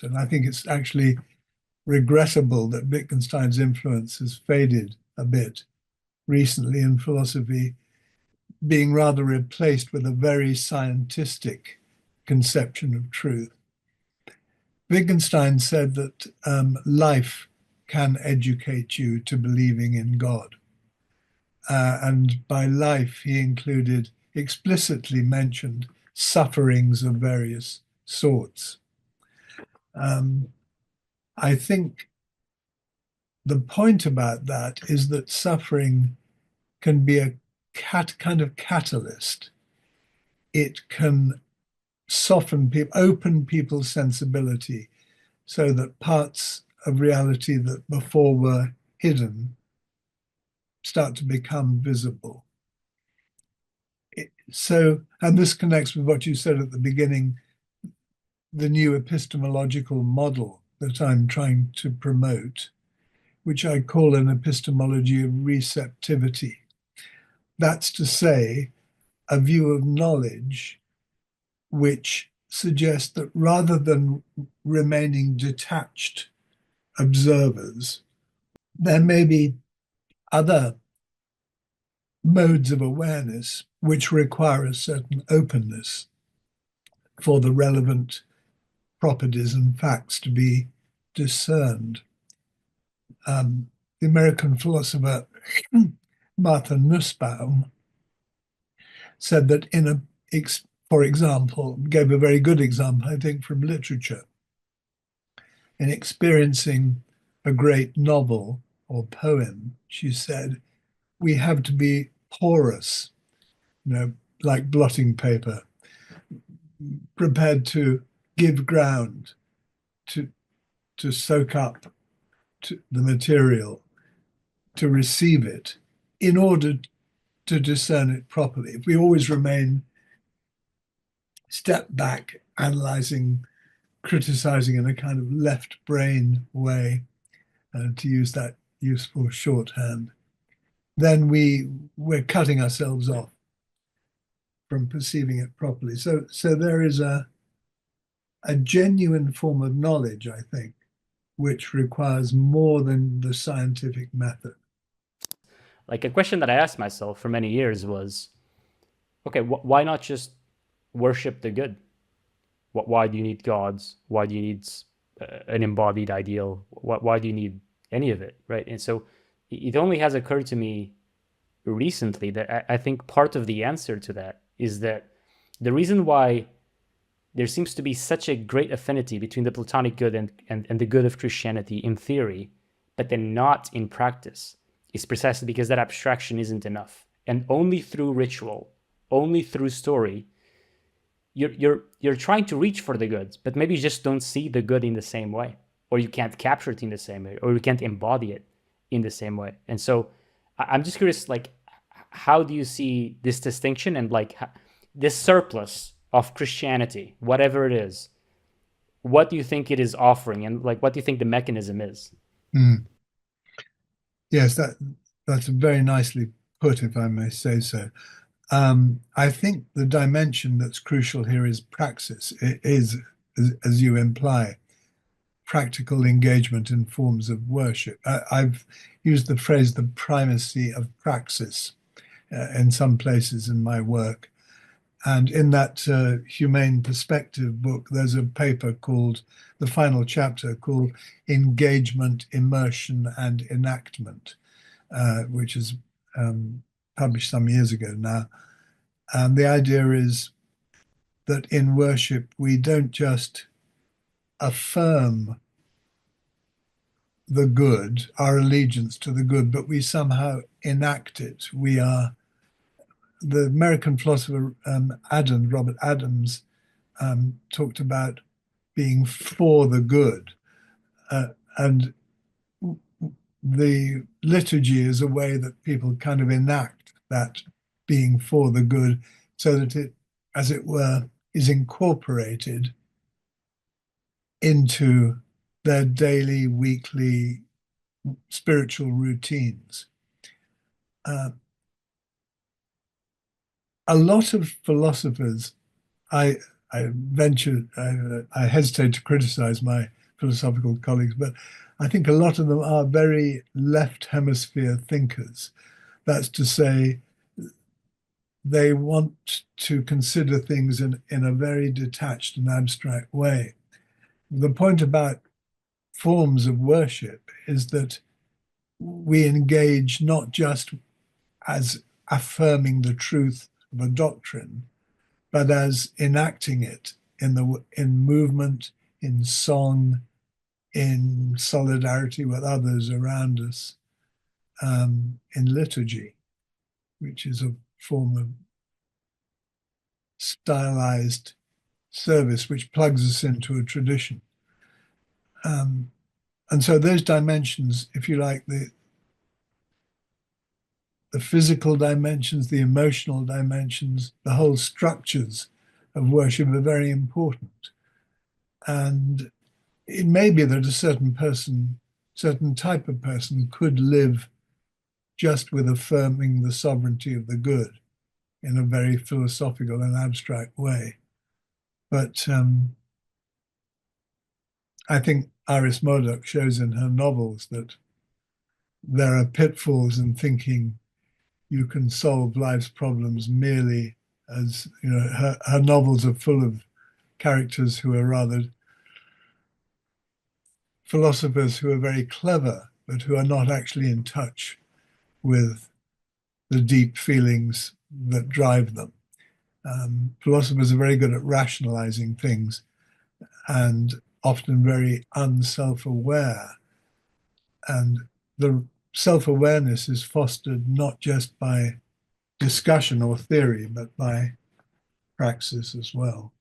And I think it's actually regrettable that Wittgenstein's influence has faded a bit recently in philosophy, being rather replaced with a very scientistic conception of truth. Wittgenstein said that life can educate you to believing in God. And by life, he included, explicitly mentioned, sufferings of various sorts. Um, I think the point about that is that suffering can be a kind of catalyst. It can soften people, open people's sensibility so that parts of reality that before were hidden start to become visible. So, and this connects with what you said at the beginning, the new epistemological model that I'm trying to promote, which I call an epistemology of receptivity. That's to say, a view of knowledge which suggests that rather than remaining detached observers, there may be other modes of awareness which require a certain openness for the relevant properties and facts to be discerned. The American philosopher Martha Nussbaum said that for example, gave a very good example, I think, from literature. In experiencing a great novel or poem, she said, we have to be porous, like blotting paper, prepared to give ground, to soak up the material, to receive it, in order to discern it properly. If we always remain step back, analyzing, criticizing in a kind of left brain way, to use that useful shorthand, then we're cutting ourselves off from perceiving it properly. So there is a genuine form of knowledge, I think, which requires more than the scientific method. Like a question that I asked myself for many years was, okay, why not just worship the good? Why do you need gods? Why do you need an embodied ideal? Why do you need any of it, right? And so it only has occurred to me recently that I think part of the answer to that is that the reason why there seems to be such a great affinity between the Platonic good and the good of Christianity in theory, but then not in practice, is precisely because that abstraction isn't enough. And only through ritual, only through story, you're trying to reach for the good, but maybe you just don't see the good in the same way, or you can't capture it in the same way, or you can't embody it in the same way. And so I'm just curious, like, how do you see this distinction and like this surplus of Christianity, whatever it is? What do you think it is offering, and like, what do you think the mechanism is? Mm. Yes, that's very nicely put, if I may say so. I think the dimension that's crucial here is praxis. It is, as you imply, practical engagement in forms of worship. I've used the phrase the primacy of praxis in some places in my work. And in that Humane Perspective book, there's a paper called, the final chapter called Engagement, Immersion, and Enactment, which is published some years ago now. And the idea is that in worship, we don't just affirm the good, our allegiance to the good, but we somehow enact it. We are, the American philosopher Robert Adams, talked about being for the good. And the liturgy is a way that people kind of enact that being for the good so that it, as it were, is incorporated into their daily, weekly spiritual routines. Uh, a lot of philosophers, I, I hesitate to criticize my philosophical colleagues, but I think a lot of them are very left hemisphere thinkers. That's to say, they want to consider things in a very detached and abstract way. The point about forms of worship is that we engage not just as affirming the truth of a doctrine, but as enacting it in movement, in song, in solidarity with others around us, in liturgy, which is a form of stylized service which plugs us into a tradition. Um, and so those dimensions, if you like, the physical dimensions, the emotional dimensions, the whole structures of worship are very important. And it may be that a certain type of person could live just with affirming the sovereignty of the good in a very philosophical and abstract way. But I think Iris Murdoch shows in her novels that there are pitfalls in thinking you can solve life's problems merely as, her novels are full of characters who are rather philosophers who are very clever, but who are not actually in touch with the deep feelings that drive them. Philosophers are very good at rationalizing things and often very unself aware. And the self awareness is fostered not just by discussion or theory, but by praxis as well.